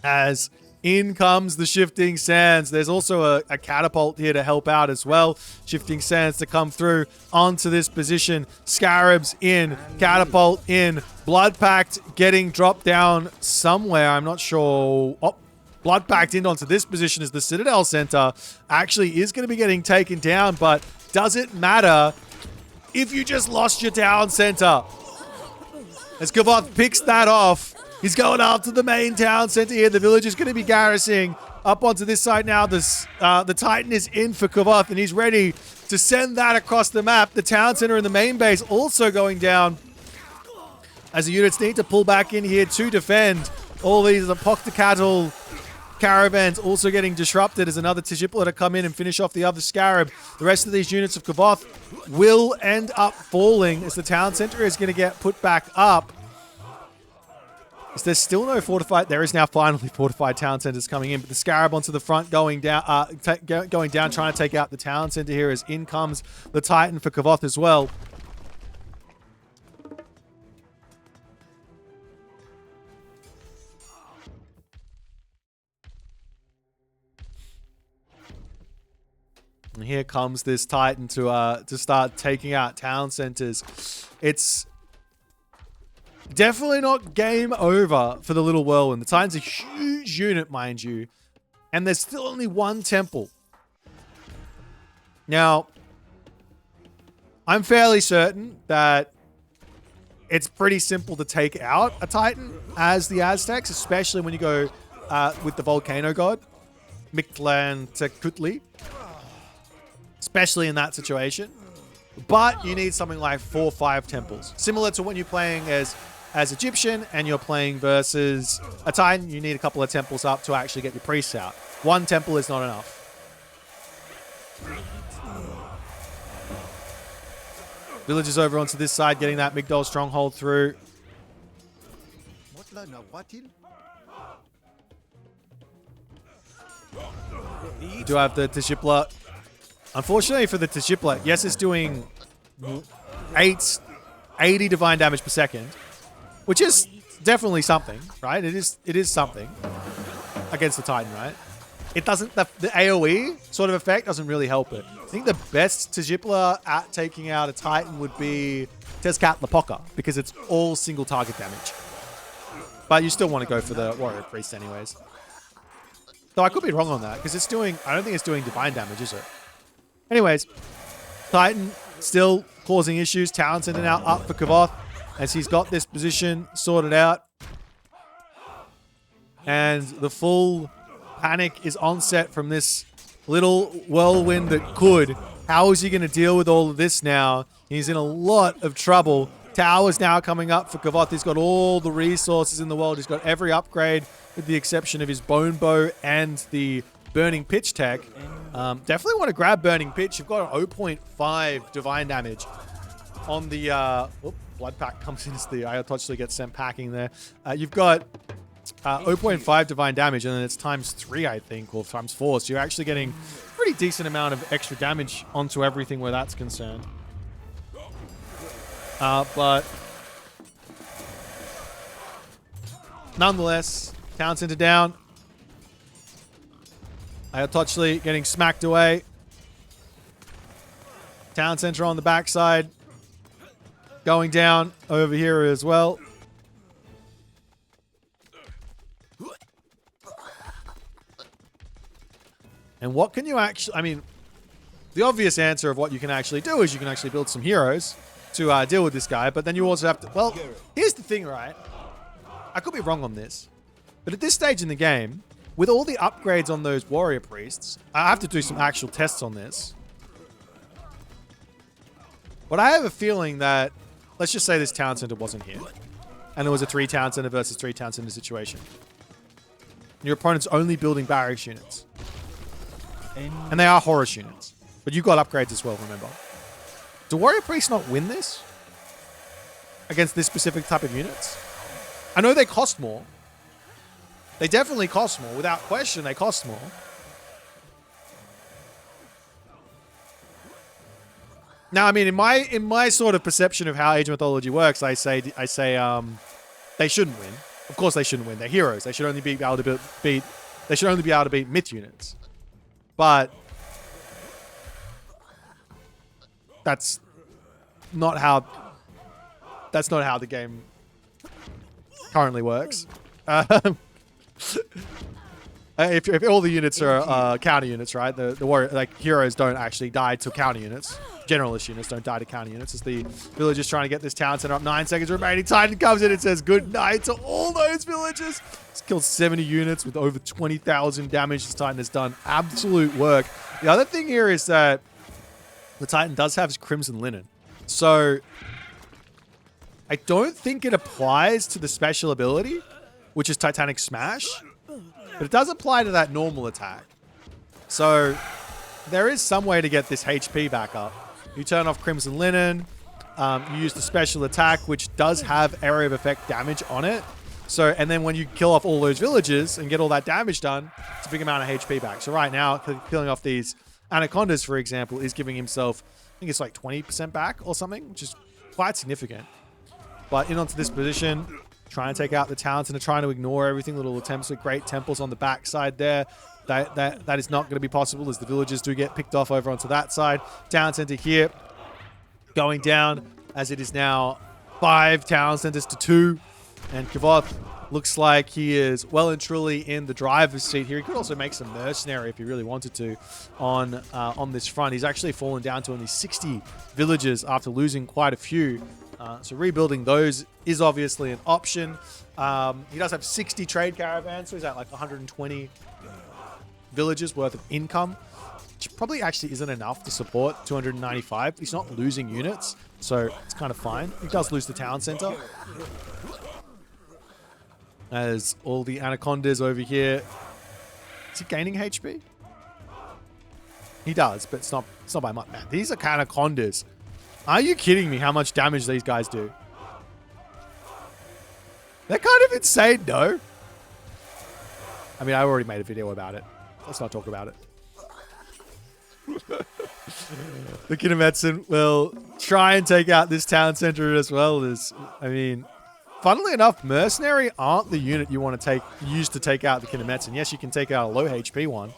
As in comes the Shifting Sands. There's also a catapult here to help out as well. Shifting Sands to come through onto this position. Scarabs in, catapult in, Blood Pact getting dropped down somewhere. I'm not sure. Oh, Blood Pact in onto this position as the Citadel Center actually is going to be getting taken down, but does it matter if you just lost your town center? As Kavoth picks that off, he's going after the main town center here. The village is going to be garrisoning up onto this side now. The Titan is in for Kavoth, and he's ready to send that across the map. The town center and the main base also going down as the units need to pull back in here to defend. All these are Poctocatl caravans also getting disrupted as another Tijipla to come in and finish off the other Scarab. The rest of these units of Kavoth will end up falling as the town center is going to get put back up. Is there still no fortified? There is now finally fortified town centers coming in, but the Scarab onto the front going down, trying to take out the town center here as in comes the Titan for Kavoth as well. And here comes this Titan to start taking out town centers. It's definitely not game over for the Little Whirlwind. The Titan's a huge unit, mind you. And there's still only one temple. Now, I'm fairly certain that it's pretty simple to take out a Titan as the Aztecs, especially when you go with the Volcano God, Mictlantecuhtli. Especially in that situation. But you need something like 4 or 5 temples. Similar to when you're playing as Egyptian and you're playing versus a Titan, you need a couple of temples up to actually get your priests out. 1 temple is not enough. Villagers over onto this side, getting that Migdol stronghold through. You do have the Tijipla. Unfortunately for the Tijipla, yes, it's doing 80 divine damage per second, which is definitely something, right? It is something against the Titan, right? It doesn't, the AoE sort of effect doesn't really help it. I think the best Tijipla at taking out a Titan would be Tezcatlipoca, because it's all single target damage. But you still want to go for the Warrior Priest anyways. Though I could be wrong on that, because it's doing, I don't think it's doing divine damage, is it? Anyways, Titan still causing issues. Town Center now up for Kavoth as he's got this position sorted out. And the full panic is on set from this little whirlwind that could. How is he going to deal with all of this now? He's in a lot of trouble. Towers now coming up for Kavoth. He's got all the resources in the world. He's got every upgrade with the exception of his Bone Bow and the Burning Pitch tech. Definitely want to grab Burning Pitch. You've got an 0.5 divine damage on the... Blood Pact comes in as the Ayatollah gets sent packing there. You've got 0.5 divine damage, and then it's ×3, I think, or ×4. So you're actually getting a pretty decent amount of extra damage onto everything where that's concerned. But Nonetheless, town center down. Ayototchli getting smacked away. Town center on the backside. Going down over here as well. And what can you actually... I mean, the obvious answer of what you can actually do is you can actually build some heroes to deal with this guy. But then you also have to... Well, here's the thing, right? I could be wrong on this. But at this stage in the game, with all the upgrades on those warrior priests, I have to do some actual tests on this. But I have a feeling that... Let's just say this town center wasn't here. And it was a 3 town center versus 3 town center situation. Your opponent's only building barracks units. And they are Horus units. But you've got upgrades as well, remember. Do warrior priests not win this? Against this specific type of units? I know they cost more. They definitely cost more. Without question, they cost more. Now, I mean, in my sort of perception of how Age of Mythology works, I say they shouldn't win. Of course, they shouldn't win. They're heroes. They should only be able to beat. They should only be able to beat myth units. But that's not how the game currently works. If all the units are counter units, right? The warrior, like, heroes don't actually die to counter units. Generalist units don't die to counter units. As the villagers trying to get this town center up. 9 seconds remaining. Titan comes in and says good night to all those villagers. He's killed 70 units with over 20,000 damage. This Titan has done absolute work. The other thing here is that the Titan does have Crimson Linen. So I don't think it applies to the special ability, which is Titanic Smash. But it does apply to that normal attack. So there is some way to get this HP back up. You turn off Crimson Linen. You use the special attack, which does have area of effect damage on it. So, and then when you kill off all those villagers and get all that damage done, it's a big amount of HP back. So right now, killing off these Anacondas, for example, is giving himself, I think it's like 20% back or something, which is quite significant. But in onto this position, trying to take out the town center, trying to ignore everything. Little attempts at great temples on the backside there. That is not going to be possible as the villagers do get picked off over onto that side. Town center here going down as it is now 5 town centers to 2. And Kavoth looks like he is well and truly in the driver's seat here. He could also make some mercenary if he really wanted to on this front. He's actually fallen down to only 60 villagers after losing quite a few. So rebuilding those is obviously an option. He does have 60 trade caravans, so he's at like 120 villages worth of income, which probably actually isn't enough to support 295. He's not losing units, so it's kind of fine. He does lose the town center. As all the Anacondas over here. Is he gaining HP? He does, but it's not by much. Man, these are Anacondas. Are you kidding me how much damage these guys do? They're kind of insane, no? I mean, I already made a video about it. Let's not talk about it. The Kinemetsen will try and take out this town center as well. I mean, funnily enough, Mercenary aren't the unit you want to use to take out the Kinemetsen. Yes, you can take out a low HP one,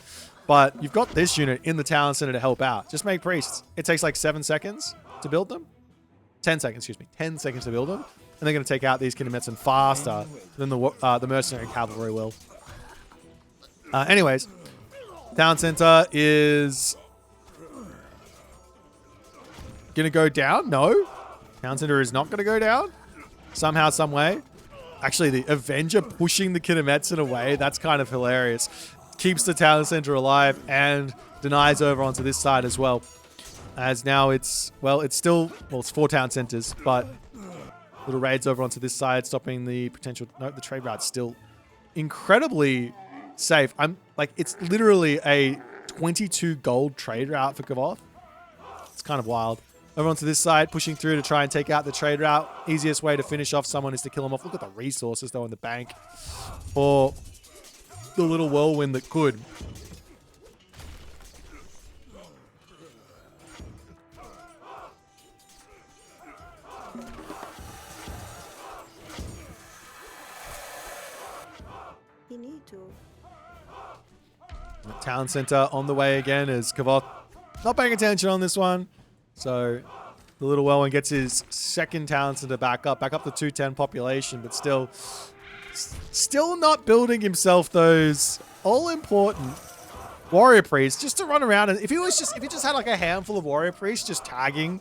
but you've got this unit in the town center to help out. Just make priests. It takes like 7 seconds to build them. 10 seconds, excuse me. 10 seconds to build them. And they're going to take out these Kinemetsen faster than the Mercenary Cavalry will. Anyways, town center is going to go down. No. Town center is not going to go down. Somehow, some way. Actually, the Avenger pushing the Kinemetsen away. That's kind of hilarious. Keeps the town center alive and denies over onto this side as well. As now it's 4 town centers, but little raids over onto this side, stopping the potential. No, the trade route's still incredibly safe. It's literally a 22 gold trade route for Kavoth. It's kind of wild. Over onto this side, pushing through to try and take out the trade route. Easiest way to finish off someone is to kill them off. Look at the resources though in the bank for the little whirlwind that could. Town center on the way again as Kavoth not paying attention on this one. So the little Welwyn gets his second town center back up to 210 population, but still not building himself those all-important warrior priests just to run around. And if he just had like a handful of warrior priests just tagging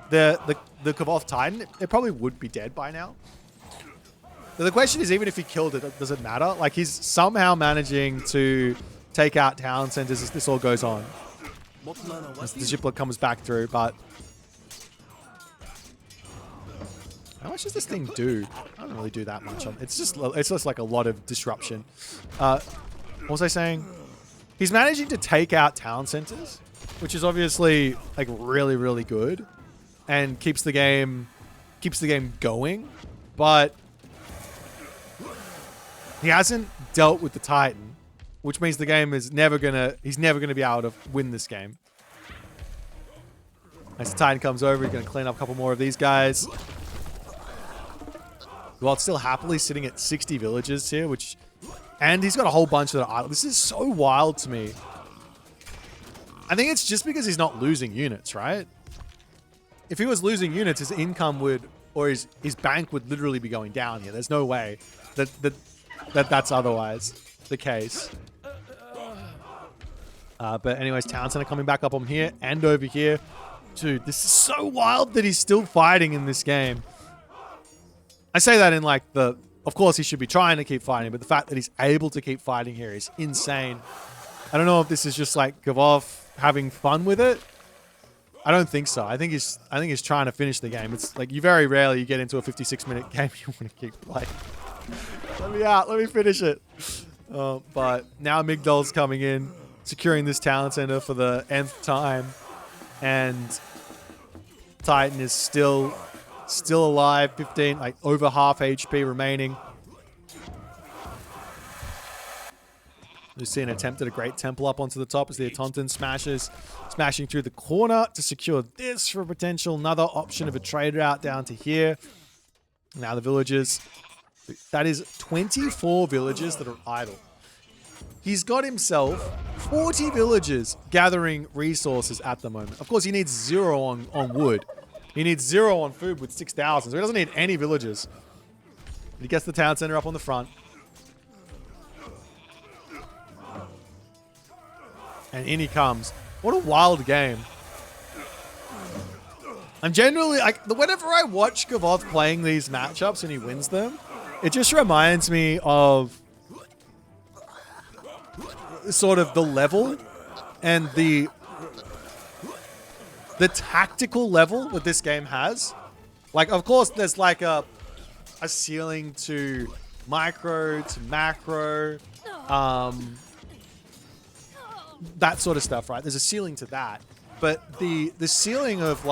the Kavoth Titan, it probably would be dead by now. But the question is, even if he killed it, does it matter? Like, he's somehow managing to take out town centers as this all goes on. As the Giblet comes back through, but how much does this thing do? I don't really do that much. It's just like a lot of disruption. What was I saying? He's managing to take out town centers, which is obviously like really, really good, and keeps the game going. But he hasn't dealt with the Titan, which means the game is he's never gonna be able to win this game. As the Titan comes over, he's gonna clean up a couple more of these guys. While it's still happily sitting at 60 villages here, and he's got a whole bunch that are idle. This is so wild to me. I think it's just because he's not losing units, right? If he was losing units, his income or his bank would literally be going down here. There's no way that's otherwise the case. But anyways, town center coming back up on here and over here. Dude, this is so wild that he's still fighting in this game. I say that in like of course he should be trying to keep fighting, but the fact that he's able to keep fighting here is insane. I don't know if this is just like Kavoth having fun with it. I don't think so. I think he's trying to finish the game. It's like you very rarely get into a 56-minute game you want to keep playing. Let me out. Let me finish it. But now Migdol's coming in, securing this talent center for the nth time, and Titan is still alive. 15, like over half HP remaining. We see an attempt at a great temple up onto the top as the Atontan smashing through the corner to secure this for a potential another option of a trade route down to here. Now the villagers, that is 24 villagers that are idle. He's got himself 40 villagers gathering resources at the moment. Of course, he needs 0 on wood. He needs 0 on food with 6,000, so he doesn't need any villagers. But he gets the town center up on the front. And in he comes. What a wild game. I'm generally, like, whenever I watch Kavoth playing these matchups and he wins them, it just reminds me of sort of the level and the tactical level that this game has. Like, of course, there's like a ceiling to micro, to macro, that sort of stuff, right? There's a ceiling to that. But the ceiling of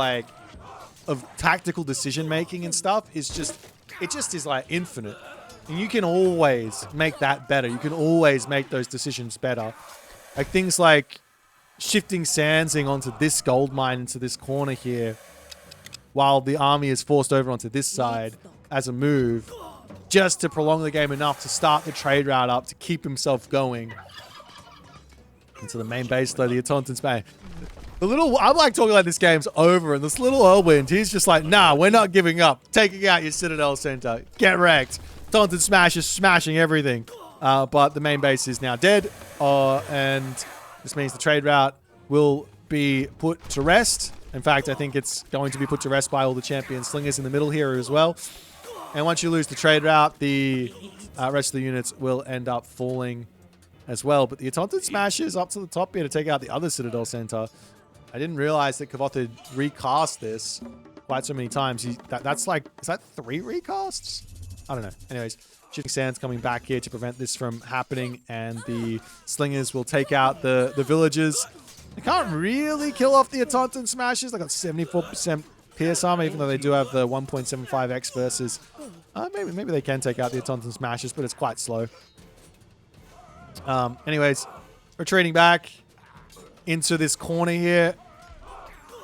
tactical decision making and stuff is just is like infinite. And you can always make that better. You can always make those decisions better. Like things like shifting Sansing onto this gold mine into this corner here, while the army is forced over onto this side as a move, just to prolong the game enough to start the trade route up to keep himself going into the main base though. The Atontan's bang. I'm like talking like this game's over, and this little Whirlwind, he's just like, nah, we're not giving up. Taking out your Citadel Center. Get wrecked. Taunted Smash is smashing everything. But the main base is now dead. And this means the trade route will be put to rest. In fact, I think it's going to be put to rest by all the champion slingers in the middle here as well. And once you lose the trade route, the rest of the units will end up falling as well. But the Taunted Smash is up to the top here to take out the other Citadel Center. I didn't realize that Kavoth had recast this quite so many times. That's like, is that 3 recasts? I don't know. Anyways, Shifting Sands coming back here to prevent this from happening, and the slingers will take out the villagers. They can't really kill off the Atontan Smashes. They got 74% pierce armor, even though they do have the 1.75x versus. Maybe they can take out the Atontan Smashes, but it's quite slow. Anyways, retreating back into this corner here,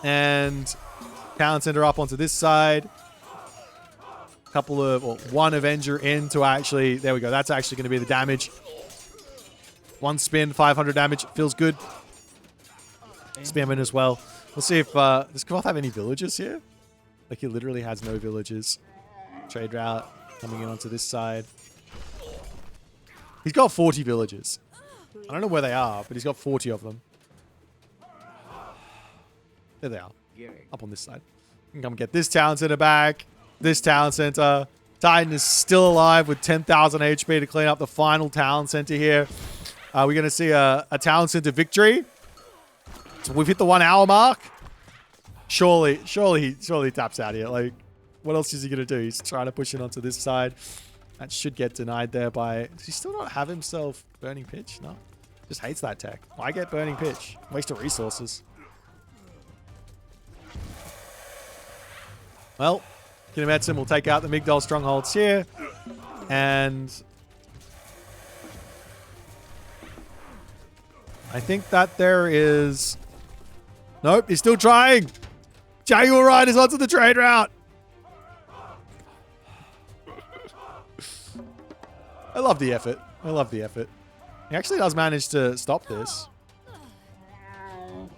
and Town Center up onto this side. One Avenger in to actually, there we go. That's actually going to be the damage. One spin, 500 damage. Feels good. Spamming as well. We'll see if... does Kavoth have any villagers here? Like, he literally has no villagers. Trade route coming in onto this side. He's got 40 villagers. I don't know where they are, but he's got 40 of them. There they are. Up on this side. You can come get this town center back. This town center. Titan is still alive with 10,000 HP to clean up the final town center here. We're going to see a town center victory. So we've hit the 1 hour mark. Surely he taps out here. Like, what else is he going to do? He's trying to push it onto this side. That should get denied there by... Does he still not have himself Burning Pitch? No. Just hates that tech. Why get Burning Pitch? Waste of resources. Well, Kinemetsun will take out the Migdol strongholds here. And... I think that there is... Nope, he's still trying. Jaguar Riders onto the trade route. I love the effort. I love the effort. He actually does manage to stop this.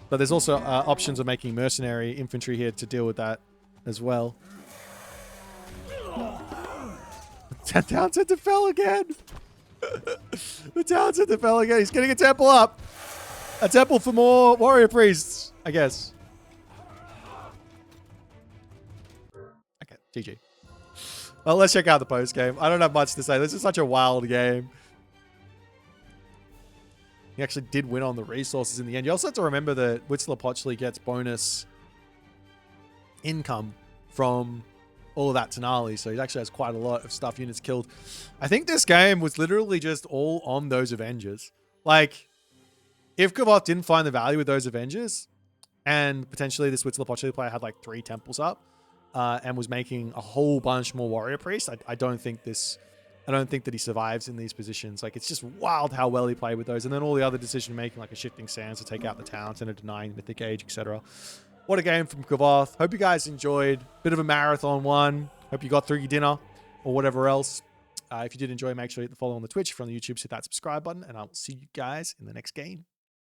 But there's also options of making mercenary infantry here to deal with that as well. The town center fell again. The town center fell again. He's getting a temple up. A temple for more warrior priests, I guess. Okay, GG. Well, let's check out the post game. I don't have much to say. This is such a wild game. He actually did win on the resources in the end. You also have to remember that Huitzilopochtli gets bonus income from all of that Tenali, so he actually has quite a lot of stuff units killed. I think this game was literally just all on those Avengers. Like, if Kavoth didn't find the value with those Avengers, and potentially this Huitzilopochtli player had like 3 temples up, and was making a whole bunch more warrior priests, I don't think that he survives in these positions. Like, it's just wild how well he played with those. And then all the other decision making, like a shifting sands to take out the towns and a denying mythic age, etc. What a game from Kavoth. Hope you guys enjoyed. Bit of a marathon one. Hope you got through your dinner or whatever else. If you did enjoy, make sure you hit the follow on the Twitch. If you're on the YouTube, hit that subscribe button, and I will see you guys in the next game.